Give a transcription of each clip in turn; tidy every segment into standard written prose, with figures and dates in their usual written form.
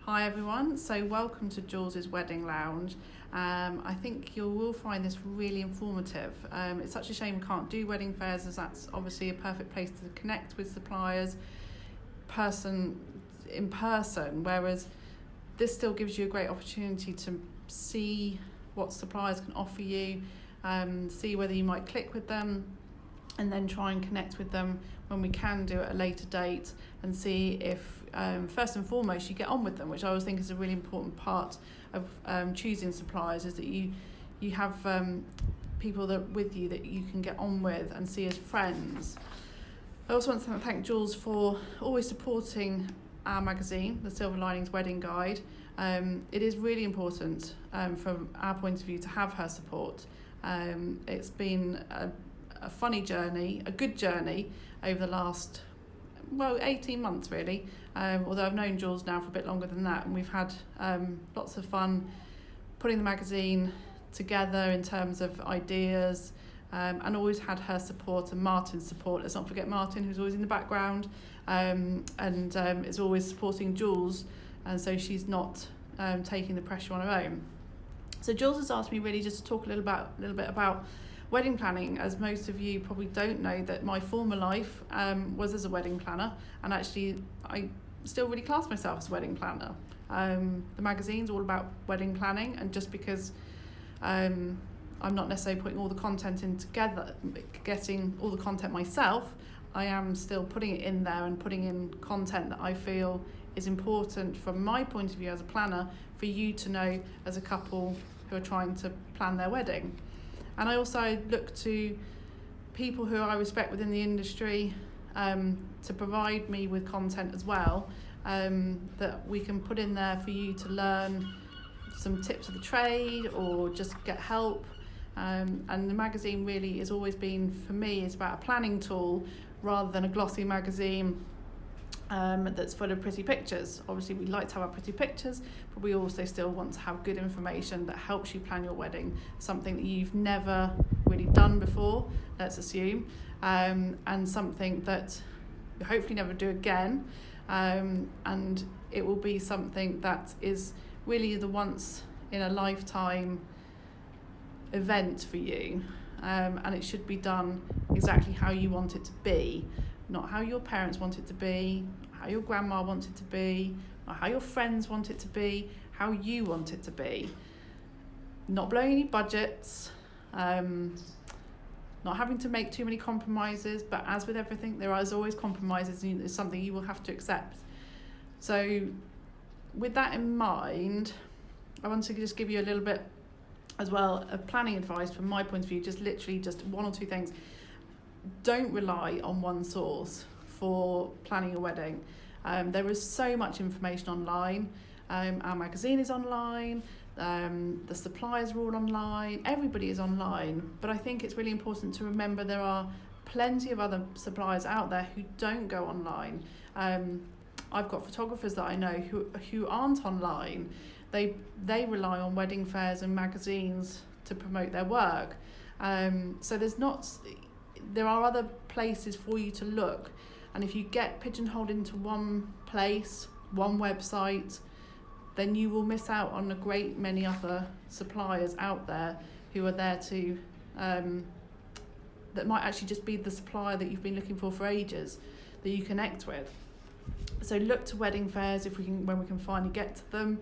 Hi everyone, so welcome to Jules's Wedding Lounge. I think you will find this really informative. It's such a shame we can't do wedding fairs, as that's obviously a perfect place to connect with suppliers in person, whereas this still gives you a great opportunity to see what suppliers can offer you, see whether you might click with them, and then try and connect with them when we can do it at a later date, and see if first and foremost you get on with them, which I always think is a really important part of choosing suppliers, is that you have people that with you that you can get on with and see as friends. I also want to thank Jules for always supporting our magazine, the Silverlinings Wedding Guide. It is really important from our point of view to have her support. It's been a funny journey, a good journey over the last 18 months really, although I've known Jules now for a bit longer than that, and we've had lots of fun putting the magazine together in terms of ideas, and always had her support and Martin's support. Let's not forget Martin, who's always in the background, and is always supporting Jules, and so she's not taking the pressure on her own. So Jules has asked me really just to talk a little bit about wedding planning, as most of you probably don't know that my former life was as a wedding planner, and actually I still really class myself as a wedding planner. The magazine's all about wedding planning, and just because I'm not necessarily putting all the content in together, getting all the content myself, I am still putting it in there and putting in content that I feel is important from my point of view as a planner for you to know as a couple who are trying to plan their wedding. And I also look to people who I respect within the industry to provide me with content as well, that we can put in there for you to learn some tips of the trade or just get help. And the magazine really has always been, for me, it's about a planning tool rather than a glossy magazine that's full of pretty pictures. Obviously we like to have our pretty pictures, but we also still want to have good information that helps you plan your wedding, something that you've never really done before, let's assume, and something that you hopefully never do again, and it will be something that is really the once in a lifetime event for you, and it should be done exactly how you want it to be, not how your parents want it to be, how your grandma wants it to be, not how your friends want it to be, how you want it to be. Not blowing any budgets, not having to make too many compromises, but as with everything, there is always compromises, and it's something you will have to accept. So with that in mind, I want to just give you a little bit as well of planning advice from my point of view, just literally just one or two things. Don't rely on one source for planning a wedding. There is so much information online. Our magazine is online, the suppliers are all online, everybody is online, but I think it's really important to remember there are plenty of other suppliers out there who don't go online. I've got photographers that I know who aren't online. They rely on wedding fairs and magazines to promote their work. So there are other places for you to look, and if you get pigeonholed into one place, one website, then you will miss out on a great many other suppliers out there who are there to that might actually just be the supplier that you've been looking for ages that you connect with. So look to wedding fairs when we can finally get to them.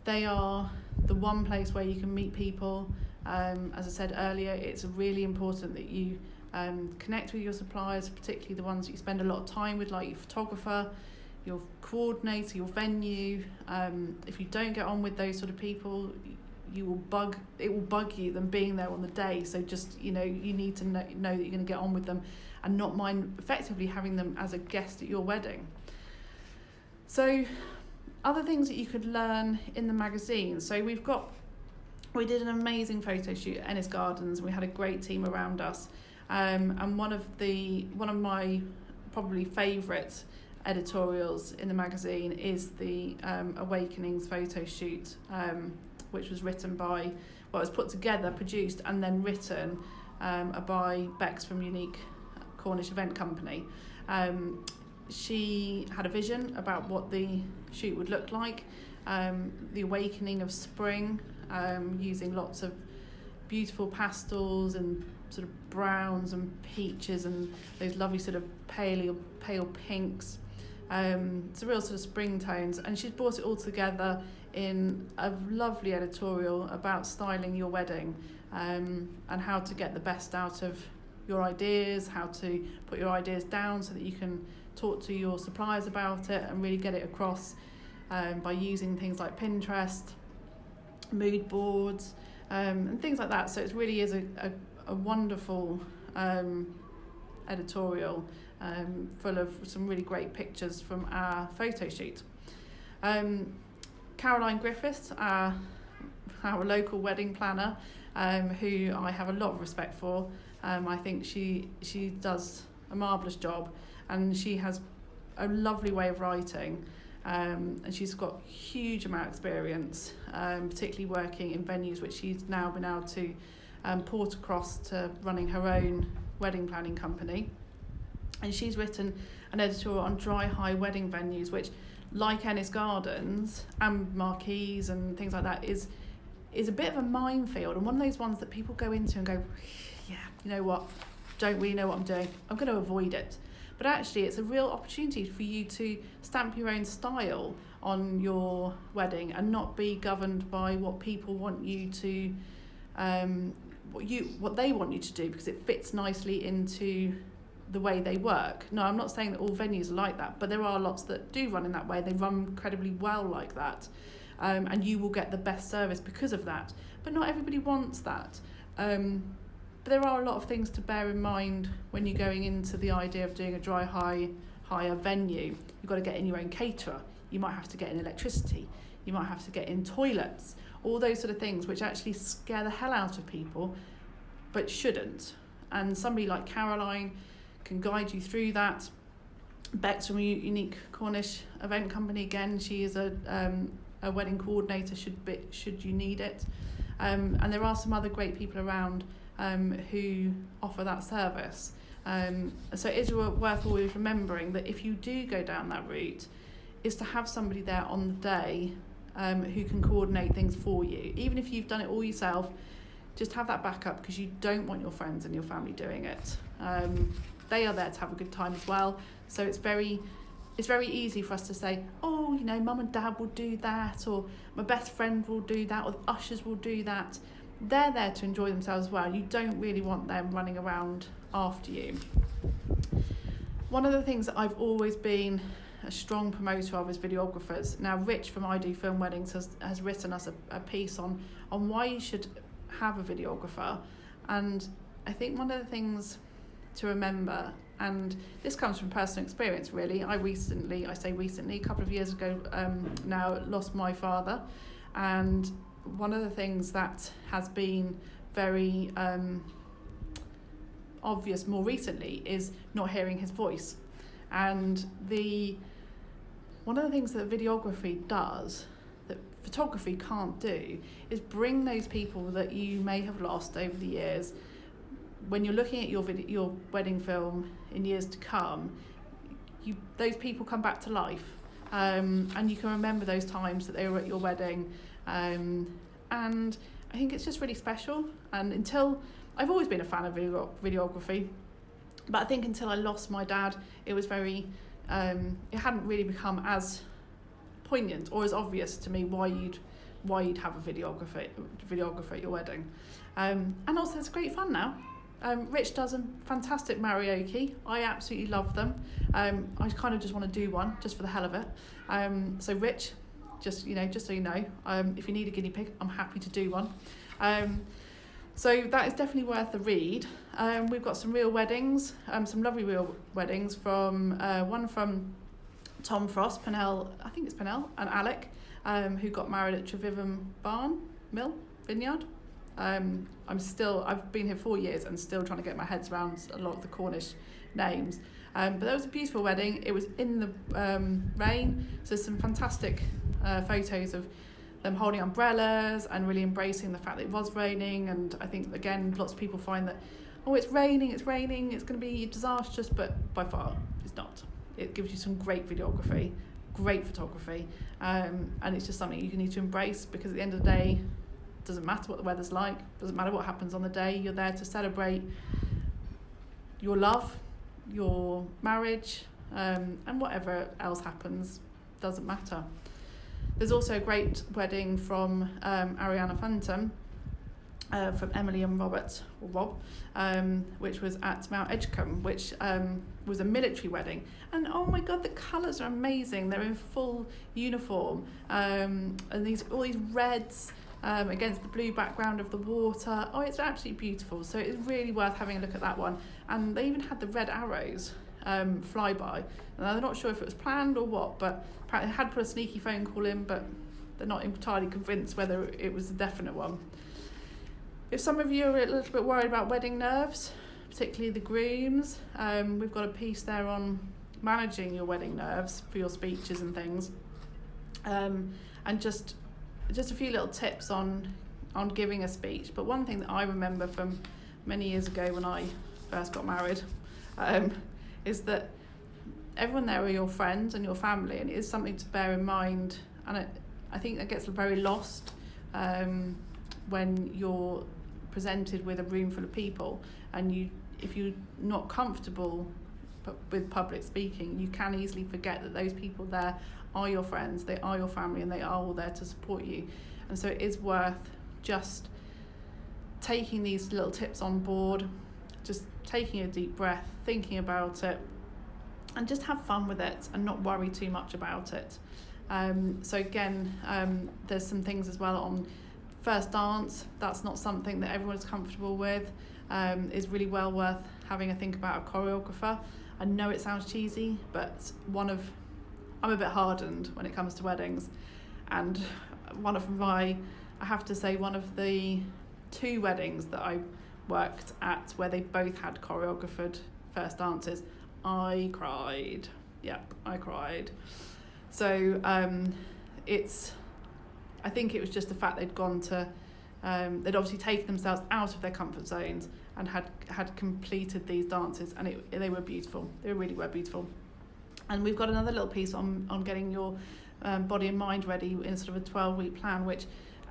They are the one place where you can meet people. As I said earlier, it's really important that you connect with your suppliers, particularly the ones that you spend a lot of time with, like your photographer, your coordinator, your venue. If you don't get on with those sort of people, it will bug you them being there on the day. So just, you need to know that you're going to get on with them and not mind effectively having them as a guest at your wedding. So other things that you could learn in the magazine. So we did an amazing photo shoot at Ennis Gardens. We had a great team around us, and one of my probably favourite editorials in the magazine is the Awakenings photo shoot, which was it was put together, produced, and then written by Bex from Unique Cornish Event Company. she had a vision about what the shoot would look like, the awakening of spring, using lots of beautiful pastels and sort of browns and peaches and those lovely sort of pale pinks. It's a real sort of spring tones, and she's brought it all together in a lovely editorial about styling your wedding, and how to get the best out of your ideas, how to put your ideas down so that you can talk to your suppliers about it and really get it across, by using things like Pinterest, mood boards, and things like that. So it really is a wonderful editorial, full of some really great pictures from our photo shoot. Caroline Griffiths, our local wedding planner, who I have a lot of respect for. I think she does a marvellous job, and she has a lovely way of writing, and she's got huge amount of experience, particularly working in venues which she's now been able to port across to running her own wedding planning company. And she's written an editorial on dry-high wedding venues, which, like Ennis Gardens and Marquees and things like that, is a bit of a minefield, and one of those ones that people go into and go, yeah, you know what, don't really know what I'm doing, I'm going to avoid it. But actually it's a real opportunity for you to stamp your own style on your wedding and not be governed by what people want you to, what they want you to do, because it fits nicely into the way they work. No, I'm not saying that all venues are like that, but there are lots that do run in that way. They run incredibly well like that, and you will get the best service because of that. But not everybody wants that. But there are a lot of things to bear in mind when you're going into the idea of doing a higher venue. You've got to get in your own caterer. You might have to get in electricity. You might have to get in toilets. All those sort of things which actually scare the hell out of people, but shouldn't. And somebody like Caroline can guide you through that. Beck's from a Unique Cornish Event Company. Again, she is a wedding coordinator should you need it. And there are some other great people around who offer that service. So it is worth always remembering that if you do go down that route, is to have somebody there on the day who can coordinate things for you. Even if you've done it all yourself, just have that backup, because you don't want your friends and your family doing it. They are there to have a good time as well. So it's very easy for us to say, oh, you know, mum and dad will do that, or my best friend will do that, or the ushers will do that. They're there to enjoy themselves as well. You don't really want them running around after you. One of the things that I've always been a strong promoter of is videographers. Now, Rich from I Do Film Weddings has written us a piece on why you should have a videographer. And I think one of the things to remember, and this comes from personal experience really, I recently, a couple of years ago now, lost my father, and one of the things that has been very obvious more recently is not hearing his voice. And one of the things that videography does that photography can't do is bring those people that you may have lost over the years. When you're looking at your wedding film in years to come, those people come back to life, and you can remember those times that they were at your wedding. And I think it's just really special. And I've always been a fan of videography, but I think until I lost my dad, it was it hadn't really become as poignant or as obvious to me why you'd have a videographer at your wedding. And also it's great fun now. Rich does a fantastic karaoke. I absolutely love them. I kind of just want to do one just for the hell of it. So Rich, just so you know, if you need a guinea pig, I'm happy to do one. So that is definitely worth a read. We've got some real weddings, some lovely real weddings from one from Tom Frost, Pennell, I think it's Pennell, and Alec, who got married at Trevivum Vineyard. I've been here 4 years and still trying to get my head around a lot of the Cornish names. But that was a beautiful wedding. It was in the rain, so there's some fantastic photos of them holding umbrellas and really embracing the fact that it was raining. And I think, again, lots of people find that, oh, it's raining, it's going to be disastrous, but by far it's not. it gives you some great videography, great photography, and it's just something you need to embrace, because at the end of the day, it doesn't matter what the weather's like, doesn't matter what happens on the day, you're there to celebrate your love, your marriage, and whatever else happens, doesn't matter. There's also a great wedding from Ariana Fenton, from Emily and Robert, or Rob, which was at Mount Edgecombe, which was a military wedding. And oh my God, the colours are amazing. They're in full uniform, and all these reds against the blue background of the water. Oh, it's absolutely beautiful. So it's really worth having a look at that one. And they even had the red arrows fly by. And I'm not sure if it was planned or what, but apparently they had put a sneaky phone call in, but they're not entirely convinced whether it was a definite one. If some of you are a little bit worried about wedding nerves, particularly the grooms, we've got a piece there on managing your wedding nerves for your speeches and things, and just a few little tips on giving a speech. But one thing that I remember from many years ago when I first got married, is that everyone there are your friends and your family, and it is something to bear in mind. And I think that gets very lost when you're presented with a room full of people, and if you're not comfortable with public speaking, you can easily forget that those people there are your friends, they are your family, and they are all there to support you. And so it is worth just taking these little tips on board, just taking a deep breath, thinking about it, and just have fun with it and not worry too much about it. So again, there's some things as well on first dance. That's not something that everyone's comfortable with. Is really well worth having a think about a choreographer. I know it sounds cheesy, but I'm a bit hardened when it comes to weddings, and one of the 2 weddings that I worked at where they both had choreographed first dances, I cried. Yep, I cried. So I think it was just the fact they'd gone to, they'd obviously taken themselves out of their comfort zones and had completed these dances, and they were beautiful. They really were beautiful. And we've got another little piece on getting your body and mind ready in sort of a 12-week plan, which,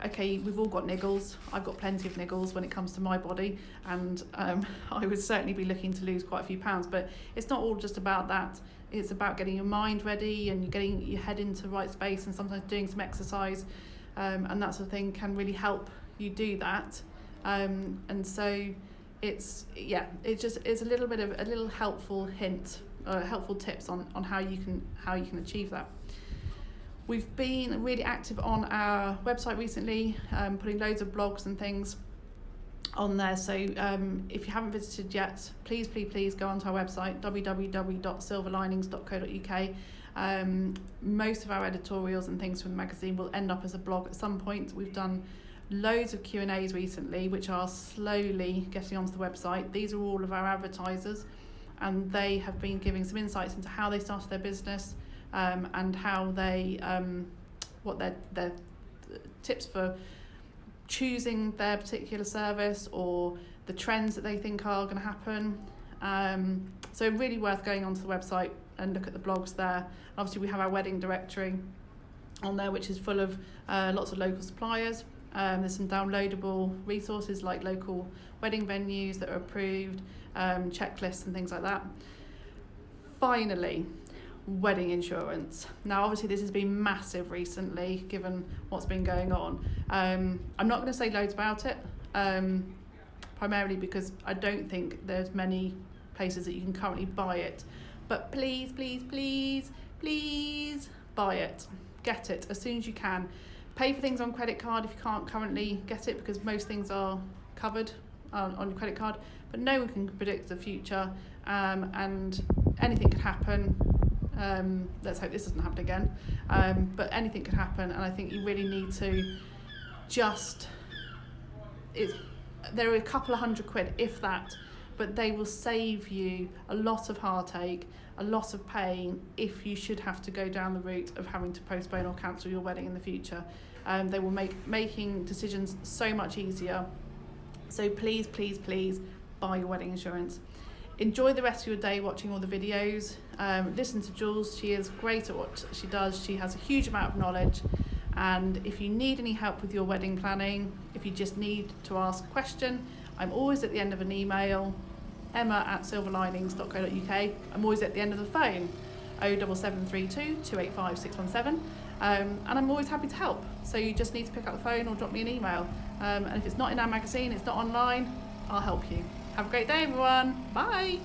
okay, we've all got niggles. I've got plenty of niggles when it comes to my body, and I would certainly be looking to lose quite a few pounds, but it's not all just about that. It's about getting your mind ready and getting your head into the right space, and sometimes doing some exercise, and that sort of thing can really help you do that. And so it's a little bit of a little helpful hint, helpful tips on how you can achieve that. We've been really active on our website recently, putting loads of blogs and things on there. So if you haven't visited yet, please go onto our website, www.silverlinings.co.uk. Most of our editorials and things from the magazine will end up as a blog at some point. We've done loads of Q&As recently, which are slowly getting onto the website. These are all of our advertisers, and they have been giving some insights into how they started their business, and how they what their tips for choosing their particular service, or the trends that they think are going to happen. So really worth going onto the website and look at the blogs there. Obviously we have our wedding directory on there, which is full of lots of local suppliers. There's some downloadable resources like local wedding venues that are approved, checklists and things like that. Finally, wedding insurance. Now obviously this has been massive recently given what's been going on. I'm not going to say loads about it, primarily because I don't think there's many places that you can currently buy it, but please buy it. Get it as soon as you can. Pay for things on credit card if you can't currently get it, because most things are covered on your credit card, but no one can predict the future, and anything could happen. Let's hope this doesn't happen again, but anything could happen, and I think you really need to there are a couple of £100, if that, but they will save you a lot of heartache, a lot of pain if you should have to go down the route of having to postpone or cancel your wedding in the future. They will make making decisions so much easier. So please buy your wedding insurance. Enjoy the rest of your day watching all the videos. Listen to Jules, she is great at what she does. She has a huge amount of knowledge. And if you need any help with your wedding planning, if you just need to ask a question, I'm always at the end of an email, emma@silverlinings.co.uk. I'm always at the end of the phone, 07732 285 617. And I'm always happy to help. So you just need to pick up the phone or drop me an email. And if it's not in our magazine, it's not online, I'll help you. Have a great day, everyone. Bye.